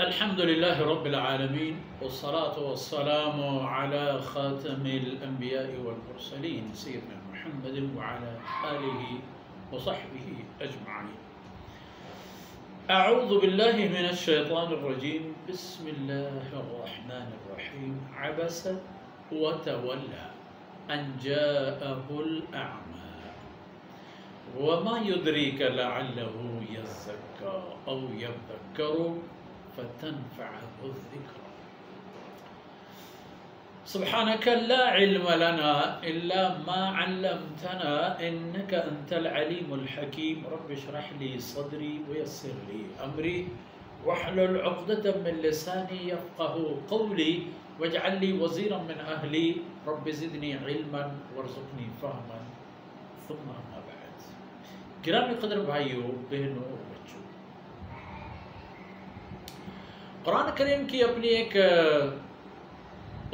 الحمد لله رب العالمين والصلاة والسلام على خاتم الأنبياء والمرسلين سيدنا محمد وعلى آله وصحبه أجمعين. أعوذ بالله من الشيطان الرجيم. بسم الله الرحمن الرحيم. عبس وتولى أن جاءه الأعمى وما يدريك لعله يزكى أو يذكر فتنفعه الذكرى. سبحانك لا علم لنا إلا ما علمتنا إنك أنت العليم الحكيم. رب اشرح لي صدري ويسر لي أمري واحلل عقدة من لساني يفقه قولي واجعل لي وزيرا من أهلي رب زدني علما وارزقني فهما. ثم أما بعد. گرامی قدر بھائیوں بہنوں اور بچوں، قرآن کریم کی اپنی ایک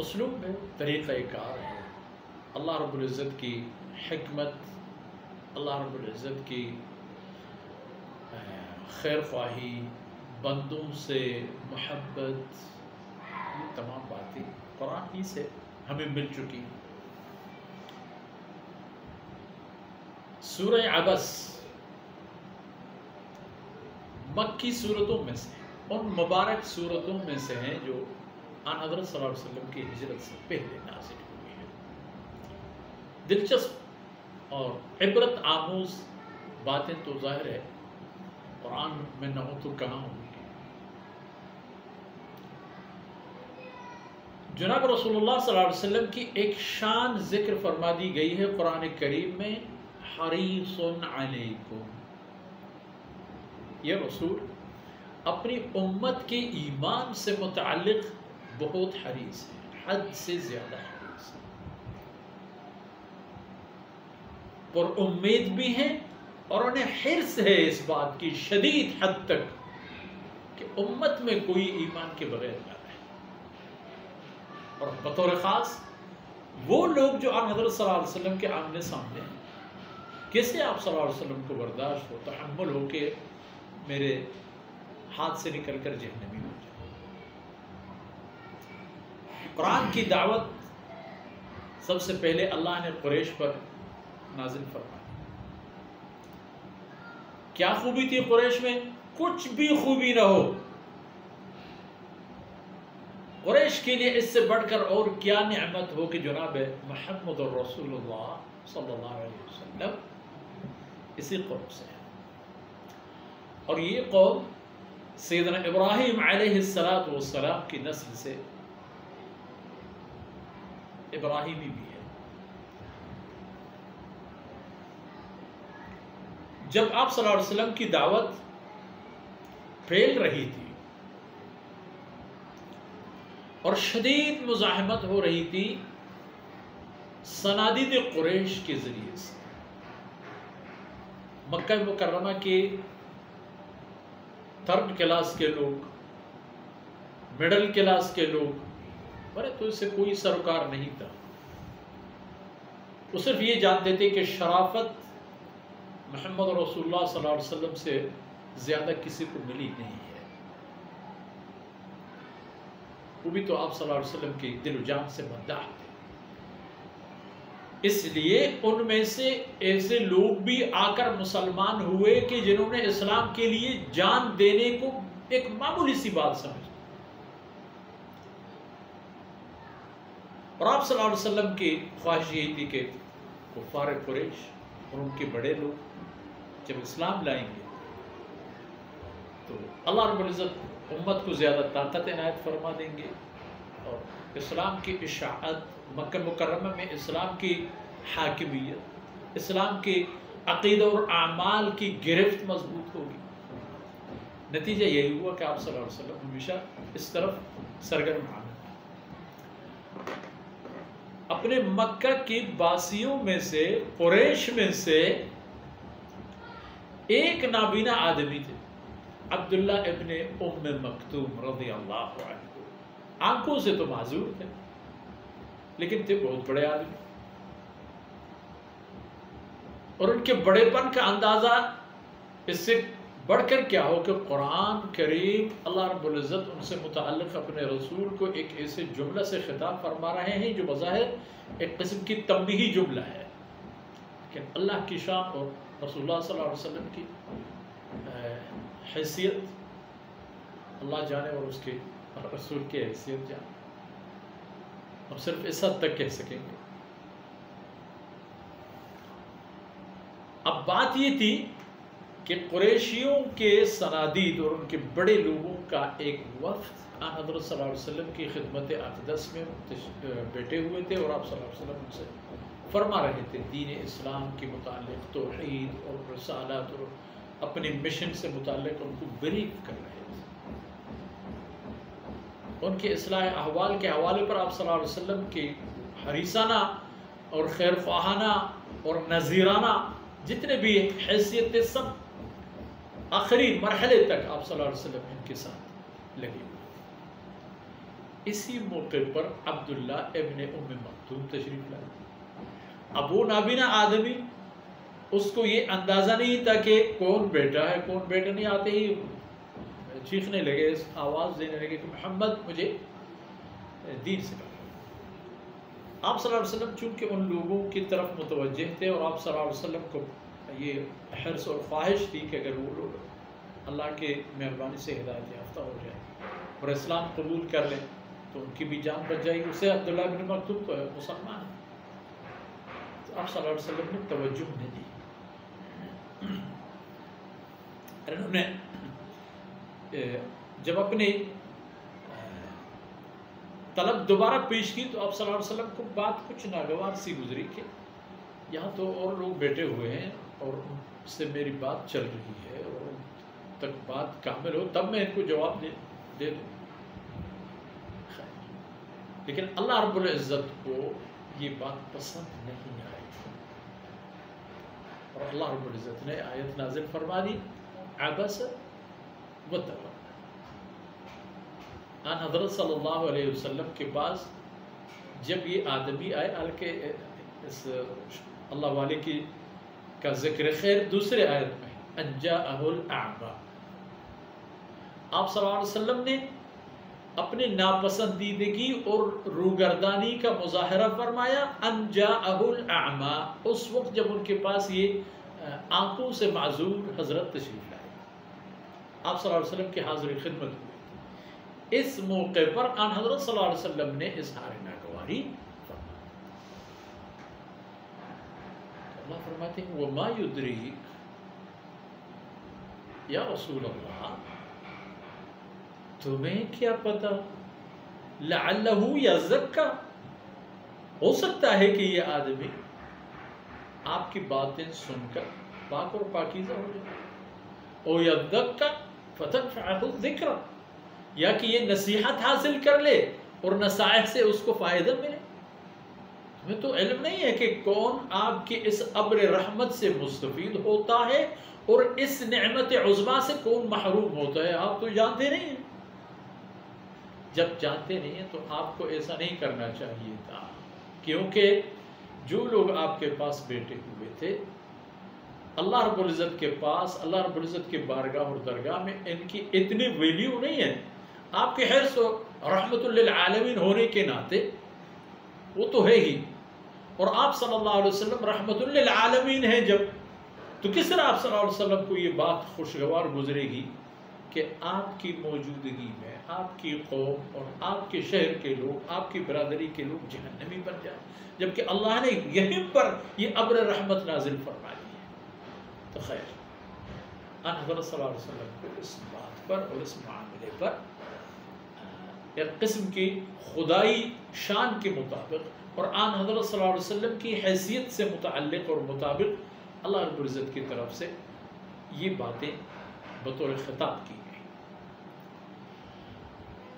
اسلوب ہے، طریقہ کار ہے. اللہ رب العزت کی حکمت، اللہ رب العزت کی خیر خواہی، بندوں سے محبت، یہ تمام باتیں قرآن ہی سے ہمیں مل چکی ہیں. سورہ عبس مکی صورتوں میں سے، ان مبارک صورتوں میں سے ہیں جو آن حضرت صلی اللہ علیہ وسلم کی ہجرت سے پہلے نازل ہوئی ہیں. دلچسپ اور عبرت آموز باتیں تو ظاہر ہے قرآن میں نہ ہو تو کہاں ہوئی. جناب رسول اللہ صلی اللہ علیہ وسلم کی ایک شان ذکر فرما دی گئی ہے قرآن کریم میں، حریص علیکم. یہ رسول اپنی امت کے ایمان سے متعلق بہت حریص ہے، حد سے زیادہ حریص ہے، پر امید بھی ہیں اور انہیں حرص ہے اس بات کی شدید حد تک کہ امت میں کوئی ایمان کے بغیر نہ رہے. اور بطور خاص وہ لوگ جو آن حضرت صلی اللہ علیہ وسلم کے آمنے سامنے ہیں، کیسے آپ صلی اللہ علیہ وسلم کو برداشت ہو، تحمل ہو کہ میرے ہاتھ سے نکل کر جہنمی ہو جائے. قرآن کی دعوت سب سے پہلے اللہ نے قریش پر نازل فرمائی. کیا خوبی تھی قریش میں؟ کچھ بھی خوبی نہ ہو. قریش کے لیے اس سے بڑھ کر اور کیا نعمت ہو کہ جناب محمد رسول اللہ صلی اللہ علیہ وسلم اسی قوم سے ہے. اور یہ قوم سیدنا ابراہیم علیہ السلام کی نسل سے ابراہیمی بھی ہے. جب آپ صلی اللہ علیہ وسلم کی دعوت پھیل رہی تھی اور شدید مزاحمت ہو رہی تھی صنادید قریش کے ذریعے سے، مکہ مکرمہ کے تھرڈ کلاس کے لوگ، مڈل کلاس کے لوگ، بڑے تو اس سے کوئی سروکار نہیں تھا. وہ صرف یہ جانتے تھے کہ شرافت محمد رسول اللہ صلی اللہ علیہ وسلم سے زیادہ کسی کو ملی نہیں ہے. وہ بھی تو آپ صلی اللہ علیہ وسلم کے دل و جان سے مداح تھے. اس لیے ان میں سے ایسے لوگ بھی آ کر مسلمان ہوئے کہ جنہوں نے اسلام کے لیے جان دینے کو ایک معمولی سی بات سمجھی. اور آپ صلی اللہ علیہ وسلم کی خواہش یہی تھی کہ کفار قریش اور ان کے بڑے لوگ جب اسلام لائیں گے تو اللہ رب العزت امت کو زیادہ طاقت عنایت فرما دیں گے اور اسلام کی اشاعت، مکہ مکرمہ میں اسلام کی حاکمیت، اسلام کے عقیدہ اور اعمال کی گرفت مضبوط ہوگی. نتیجہ یہی ہوا کہ آپ صلی اللہ علیہ وسلم ہمیشہ اس طرف سرگرم آئے. اپنے مکہ کی باسیوں میں سے، قریش میں سے ایک نابینا آدمی تھے، عبداللہ ابن ام مکتوم رضی اللہ عنہ. آنکھوں سے تو معذور تھے لیکن تھے بہت بڑے آدمی، اور ان کے بڑے پن کا اندازہ اس سے بڑھ کر کیا ہو کہ قرآن کریم اللہ رب العزت ان سے متعلق اپنے رسول کو ایک ایسے جملہ سے خطاب فرما رہے ہیں جو بظاہر ایک قسم کی تنبیہی جملہ ہے، لیکن اللہ کی شان اور رسول اللہ صلی اللہ علیہ وسلم کی حیثیت اللہ جانے اور اس کے رسول کی حیثیت جانے، ہم صرف اس حد تک کہہ سکیں گے۔ اب بات یہ تھی کہ قریشیوں کے صنادید اور ان کے بڑے لوگوں کا ایک وفد آن حضرت صلی اللہ علیہ وسلم کی خدمت اقدس میں بیٹھے ہوئے تھے، اور آپ صلی اللہ علیہ وسلم ان سے فرما رہے تھے دین اسلام کے متعلق، توحید اور رسالت اور اپنے مشن سے متعلق ان کو بریف کر رہے تھے۔ ان کے اصلاح احوال کے حوالے پر آپ صلی اللہ علیہ وسلم کے حریصانہ اور خیر خواہانہ اور نذیرانہ جتنے بھی حیثیتیں سب آخری مرحلے تک آپ صلی اللہ علیہ وسلم ان کے ساتھ لگے ہوئے۔ اسی موقع پر عبداللہ ابن ام مکتوم تشریف لائے۔ ابو نابینا آدمی، اس کو یہ اندازہ نہیں تھا کہ کون بیٹا ہے کون بیٹا نہیں، آتے ہی چیخنے لگے، آواز دینے لگے کہ محمد مجھے دین سکھا۔ آپ صلی اللہ علیہ وسلم چونکہ ان لوگوں کی طرف متوجہ تھے، اور آپ صلی اللہ علیہ وسلم کو یہ حرص اور خواہش تھی کہ اگر وہ لوگ اللہ کے مہربانی سے ہدایت یافتہ ہو جائیں اور اسلام قبول کر لیں تو ان کی بھی جان بچ جائے گی۔ اسے عبداللہ بن مکتوم تو مسلمان ہے، تو آپ صلی اللہ علیہ وسلم نے توجہ نہیں دی۔ انہوں نے جب اپنی طلب دوبارہ پیش کی تو آپ صلی اللہ علیہ وسلم کو بات کچھ ناگوار سی گزری کہ یہاں تو اور لوگ بیٹھے ہوئے ہیں اور ان سے میری بات چل رہی ہے، اور ان تک بات کامل ہو تب میں ان کو جواب دے دوں۔ لیکن اللہ رب العزت کو یہ بات پسند نہیں آئی، اور اللہ رب العزت نے آیت نازل فرما دی، عبس وتولى۔ آن حضرت صلی اللہ علیہ وسلم کے پاس جب یہ آدمی آئے، حالانکہ اس اللہ والے کی کا ذکر خیر دوسرے آیت میں ان جاءہ الاعمى، آپ صلی اللہ علیہ وسلم نے اپنے ناپسندیدگی اور روگردانی کا مظاہرہ فرمایا، ان جاءہ الاعمى، اس وقت جب ان کے پاس یہ آنکھوں سے معذور حضرت تشریف لائے، آپ صلی اللہ علیہ وسلم کی حاضر خدمت ہوئی۔ اس موقع پر آن حضرت صلی اللہ علیہ وسلم نے اظہار ناگواری فرمایا۔ اللہ فرماتے ہیں وما یدریک یا رسول اللہ، تمہیں کیا پتا، لعلہ یزکا، ہو سکتا ہے کہ یہ آدمی آپ کی باتیں سن کر پاک اور پاکیزہ ہو جائے، او یذکا فتنفعہ الذکر، یا کہ یہ نصیحت حاصل کر لے اور نصائح سے اس کو فائدہ ملے۔ تمہیں تو علم نہیں ہے کہ کون آپ کے اس ابر رحمت سے مستفید ہوتا ہے اور اس نعمت عظمیٰ سے کون محروم ہوتا ہے، آپ تو جانتے نہیں ہیں۔ جب جانتے نہیں ہیں تو آپ کو ایسا نہیں کرنا چاہیے تھا، کیونکہ جو لوگ آپ کے پاس بیٹھے ہوئے تھے، اللہ رب العزت کے پاس، اللہ رب العزت کے بارگاہ اور درگاہ میں ان کی اتنی ویلیو نہیں ہے۔ آپ کے حرص و رحمت للعالمین ہونے کے ناطے وہ تو ہے ہی، اور آپ صلی اللہ علیہ وسلم رحمت للعالمین ہیں جب، تو کس طرح آپ صلی اللہ علیہ وسلم کو یہ بات خوشگوار گزرے گی کہ آپ کی موجودگی میں آپ کی قوم اور آپ کے شہر کے لوگ، آپ کی برادری کے لوگ جہنمی بن جائیں، جبکہ اللہ نے یہیں پر یہ ابر رحمت نازل فرما دی ہے۔ تو خیر، آن حضرت صلی اللہ علیہ وسلم کو اس بات پر اور اس معاملے پر ایک قسم کی خدائی شان کے مطابق اور آن حضرت صلی اللہ علیہ وسلم کی حیثیت سے متعلق اور مطابق اللہ رب العزت کی طرف سے یہ باتیں بطور خطاب کی گئی۔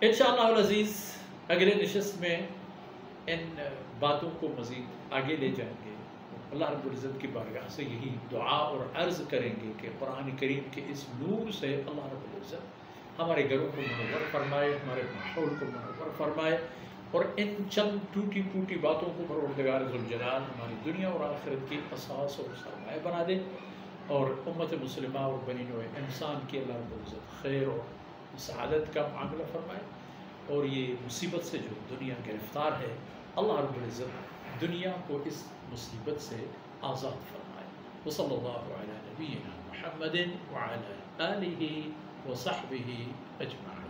انشاءاللہ العزیز اگلے نشست میں ان باتوں کو مزید آگے لے جائیں گے۔ اللہ رب العزت کی بارگاہ سے یہی دعا اور عرض کریں گے کہ قرآن کریم کے اس نور سے اللہ رب العزت ہمارے گھروں کو منور فرمائے، ہمارے ماحول کو منور فرمائے، اور ان چند ٹوٹی پھوٹی باتوں کو پروردگار ذوالجلال ہماری دنیا اور آخرت کی اساس اور سرمایہ بنا دے۔ اور امت مسلمہ اور بنی نوع انسان کے اللہ رب العزت خیر اور سعادت کا معاملہ فرمائے، اور یہ مصیبت سے جو دنیا گرفتار ہے اللہ رب العزت دنیا کو اس مصیبت سے آزاد فرمائے۔ وصلی اللہ علی نبینا محمد وعلی آلہ وصحبہ اجمعین۔